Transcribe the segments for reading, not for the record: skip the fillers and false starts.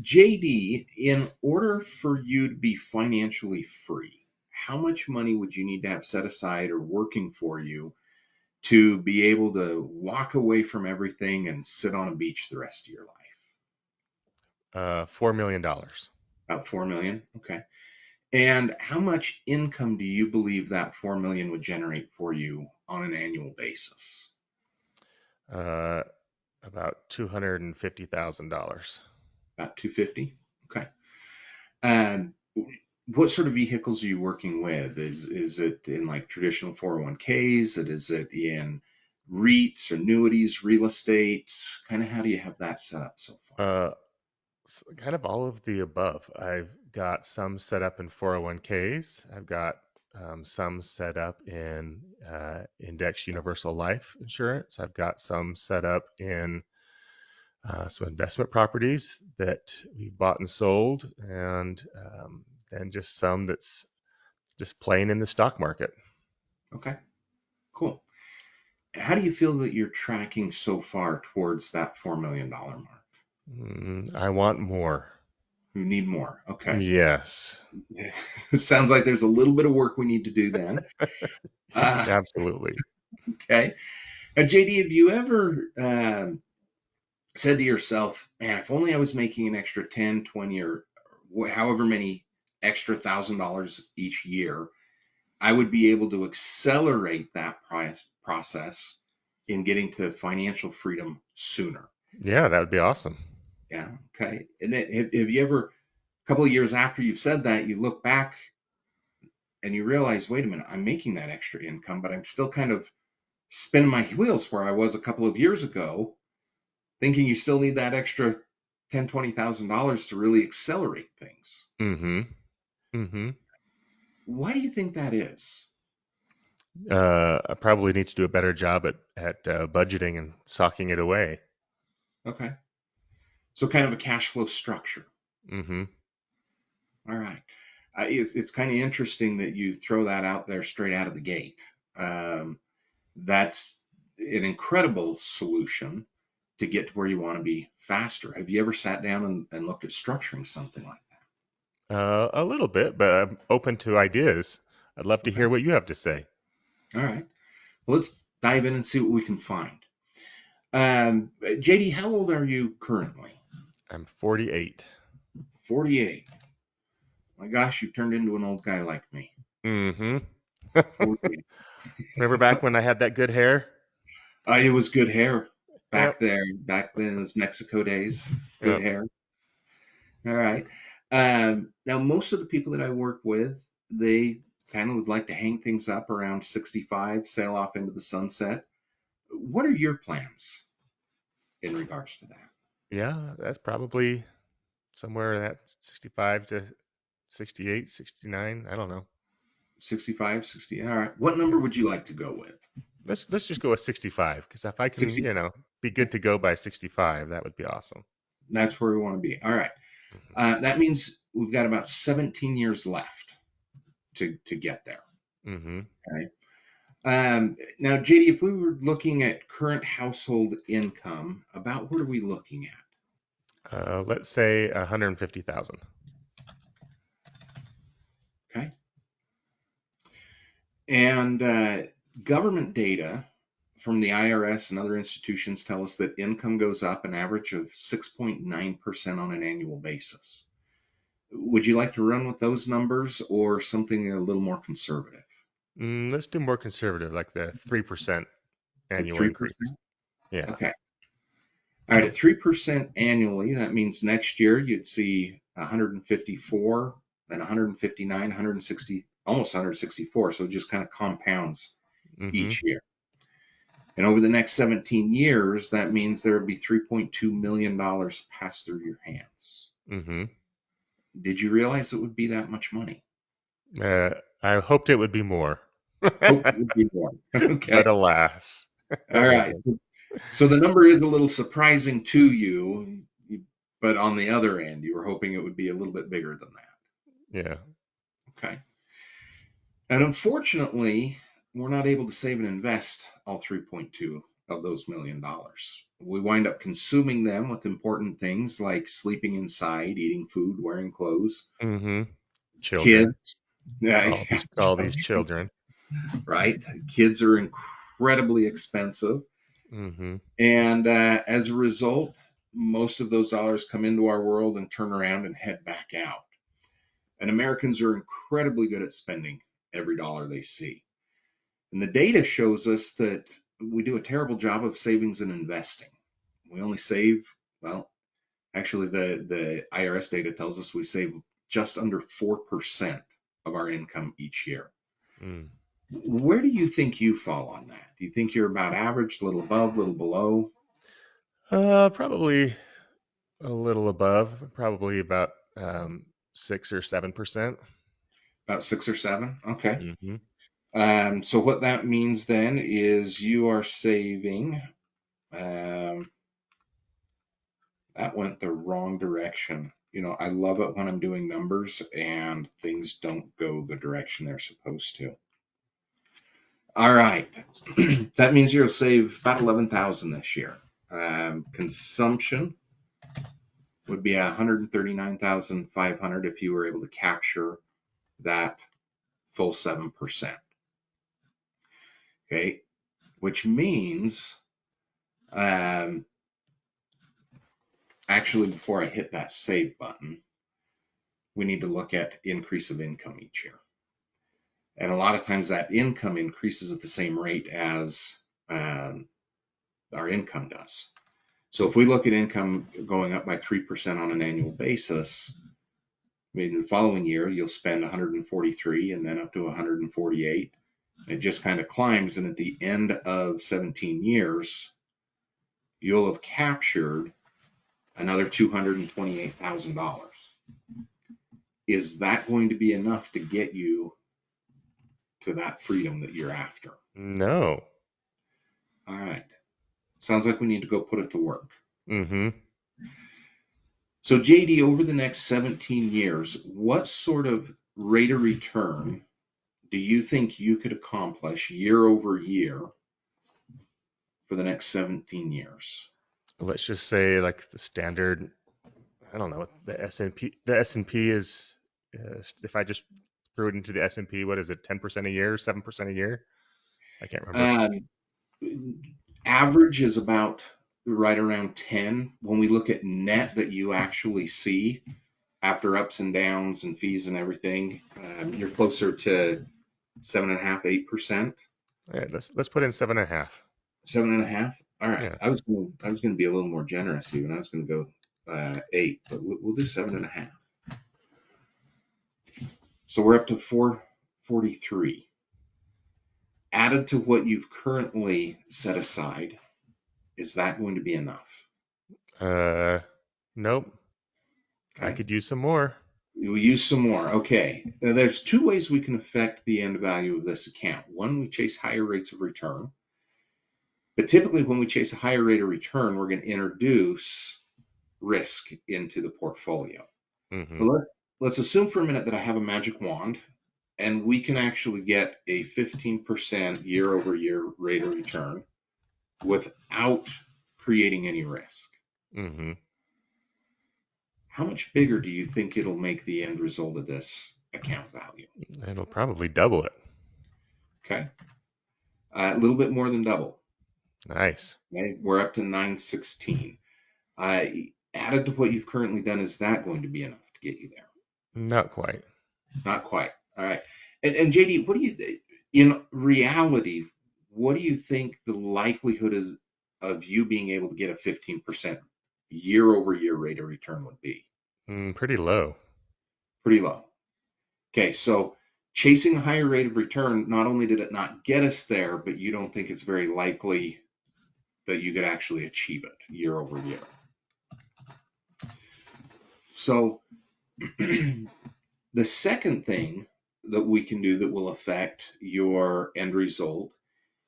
JD, in order for you to be financially free, how much money would you need to have set aside or working for you to be able to walk away from everything and sit on a beach the rest of your life? $4 million. About 4 million. Okay. And how much income do you believe that 4 million would generate for you on an annual basis? Uh, about $250,000. About 250. Okay. Um, what sort of vehicles are you working with? Is it in like traditional 401ks? Is it in REITs, annuities, real estate? Kind of how do you have that set up so far? Uh, Kind of all of the above. I've got some set up in 401ks. I've got some set up in index universal life insurance. I've got some set up in some investment properties that we bought and sold, and then just some that's just playing in the stock market. Okay, cool. How do you feel that you're tracking so far towards that $4 million mark? I want more. You need more. Okay. Yes, Sounds like there's a little bit of work we need to do then. Uh, absolutely. okay. Now, JD, have you ever said to yourself, man, if only I was making an extra 10, 20, or however many extra $1,000 each year, I would be able to accelerate that process in getting to financial freedom sooner. Yeah, that would be awesome. Yeah. Okay. And then have you ever, a couple of years after you've said that, you look back and you realize, wait a minute, I'm making that extra income, but I'm still kind of spinning my wheels where I was a couple of years ago, thinking you still need that extra 10, $20,000 to really accelerate things. Mm-hmm. Mm-hmm. Why do you think that is? I probably need to do a better job at budgeting and socking it away. Okay. So kind of a cash flow structure. Mm-hmm. All right. It's kind of interesting that you throw that out there straight out of the gate. Um, that's an incredible solution to get to where you want to be faster. Have you ever sat down and looked at structuring something like A little bit, but I'm open to ideas. I'd love that? to Okay. hear what you have to say. All right. Well, let's dive in and see what we can find. JD, how old are you currently? I'm 48. 48. My gosh, you turned into an old guy like me. Mm-hmm. 48. Remember back when I had that good hair? It was good hair back Yep. there. Back then, it was Mexico days. Good Yep. hair. All right. Now, most of the people that I work with, they kind of would like to hang things up around 65, sail off into the sunset. What are your plans in regards to that? Yeah, that's probably somewhere in that 65 to 68, 69. I don't know. 65, 60. All right. What number Yeah. would you like to go with? Let's just go with 65 because if I can, 65. be good to go by 65, that would be awesome. That's where we want to be. All right. Hmm. That means we've got about 17 years left to get there. Hmm. Okay. Now, JD, if we were looking at current household income, about what are we looking at? Let's say 150,000. Okay. And government data from the IRS and other institutions tell us that income goes up an average of 6.9% on an annual basis. Would you like to run with those numbers or something a little more conservative? Let's do more conservative, like the 3% At annual increase. 3%? Yeah. Okay. All right, at 3% annually, that means next year you'd see 154, then 159, 160, almost 164. So it just kind of compounds Hmm. each year. And over the next 17 years, that means there would be $3.2 million passed through your hands. Hmm. Did you realize it would be that much money? Uh, I hoped it would be more, Hope it would be more. Okay. but alas, All it right. wasn't. So the number is a little surprising to you, but on the other end, you were hoping it would be a little bit bigger than that. Yeah. Okay. And unfortunately, we're not able to save and invest all 3.2. of those $1 million. We wind up consuming them with important things like sleeping inside, eating food, wearing clothes, Mm-hmm. Children. kids. Yeah, All these children. right. Kids are incredibly expensive. Mm-hmm. And as a result, most of those dollars come into our world and turn around and head back out. And Americans are incredibly good at spending every dollar they see. And the data shows us that we do a terrible job of savings and investing. We only save, well, actually, the IRS data tells us we save just under 4% of our income each year. Mm. Where do you think you fall on that? Do you think you're about average, a little above, a little below? Probably a little above, probably about 6 or 7%. About 6 or 7? Okay. Mm-hmm. So what that means then is you are saving. Um, that went the wrong direction. I love it when I'm doing numbers and things don't go the direction they're supposed to. All right. That means you'll save about 11,000 this year. Consumption would be 139,500 if you were able to capture that full 7%. Okay. Which means, um, actually, before I hit that save button, we need to look at increase of income each year. And a lot of times that income increases at the same rate as our income does. So if we look at income going up by 3% on an annual basis, in the following year you'll spend 143 and then up to 148. It just kind of climbs, and at the end of 17 years, you'll have captured another $228,000. Is that going to be enough to get you to that freedom that you're after? No. All right. Sounds like we need to go put it to work. Mm-hmm. So, JD, over the next 17 years, what sort of rate of return do you think you could accomplish year over year for the next 17 years? Let's just say like the standard. I don't know. The S&P. The S&P is. If I just threw it into the S&P, what is it? 10% a year, 7% a year? I can't remember. Um, Average is about right around 10. When we look at net that you actually see after ups and downs and fees and everything, you're closer to 7.5, 8%. All right, let's put in 7.5. 7.5. All right. Yeah. I was going to be a little more generous even. I was going to go 8, but we'll do 7.5. So we're up to 443. Added to what you've currently set aside, is that going to be enough? Uh, nope. I Okay. could use some more. We'll use some more. Okay. Now, there's two ways we can affect the end value of this account. One, we chase higher rates of return. But typically, when we chase a higher rate of return, we're going to introduce risk into the portfolio. Mm-hmm. But let's assume for a minute that I have a magic wand and we can actually get a 15% year over year rate of return without creating any risk. Mm-hmm. How much bigger do you think it'll make the end result of this account value? It'll probably double it. Okay. A little bit more than double. Nice. Okay. We're up to 916. Uh, Added to what you've currently done, is that going to be enough to get you there? Not quite. Not quite. All right. And JD, what do you, in reality, what do you think the likelihood is of you being able to get a 15% year over year rate of return would be? Pretty low. Pretty low. Okay. So chasing a higher rate of return, not only did it not get us there, but you don't think it's very likely that you could actually achieve it year over year. So the second thing that we can do that will affect your end result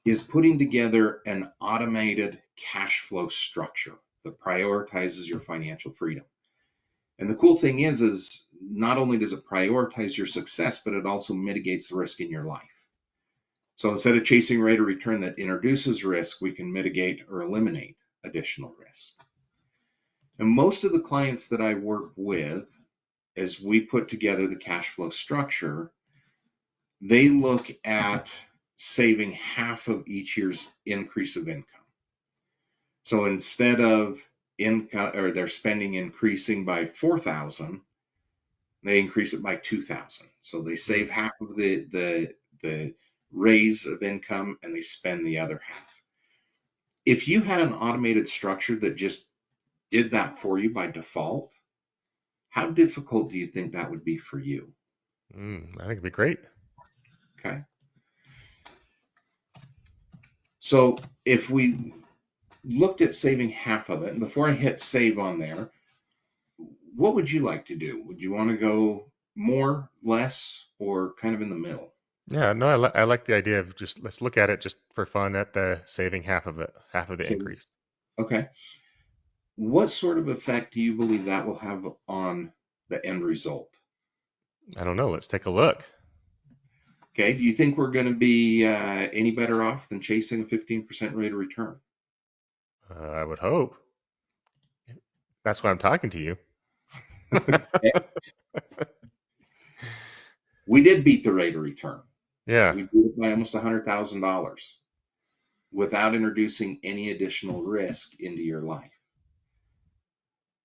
is putting together an automated cash flow structure that prioritizes your financial freedom. And the cool thing is not only does it prioritize your success, but it also mitigates the risk in your life. So instead of chasing rate of return that introduces risk, we can mitigate or eliminate additional risk. And most of the clients that I work with, as we put together the cash flow structure, they look at saving half of each year's increase of income. So instead of income or their spending increasing by 4,000, they increase it by 2,000. So they Mm. save half of the raise of income and they spend the other half. If you had an automated structure that just did that for you by default, how difficult do you think that would be for you? I think it'd be great. Okay. So if we looked at saving half of it, and before I hit save on there, what would you like to do? Would you want to go more, less, or kind of in the middle? Yeah, no, I like the idea of just let's look at it just for fun at the saving half of it, half of the So, increase. okay. What sort of effect do you believe that will have on the end result? I don't know. Let's take a look. Okay. Do you think we're going to be any better off than chasing a 15% rate of return? I would hope. That's why I'm talking to you. We did beat the rate of return. Yeah. We beat it by almost $100,000 without introducing any additional risk into your life.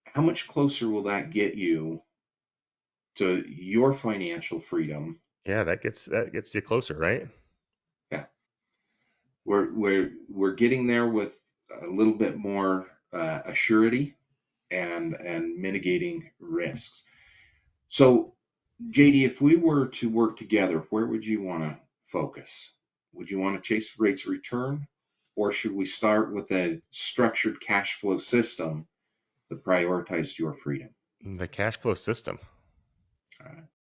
How much closer will that get you to your financial freedom? Yeah, that gets you closer, right? Yeah, we're getting there with a little bit more assurity and mitigating risks. So, JD, if we were to work together, where would you want to focus? Would you want to chase rates of return, or should we start with a structured cash flow system that prioritized your freedom? The cash flow system. All right.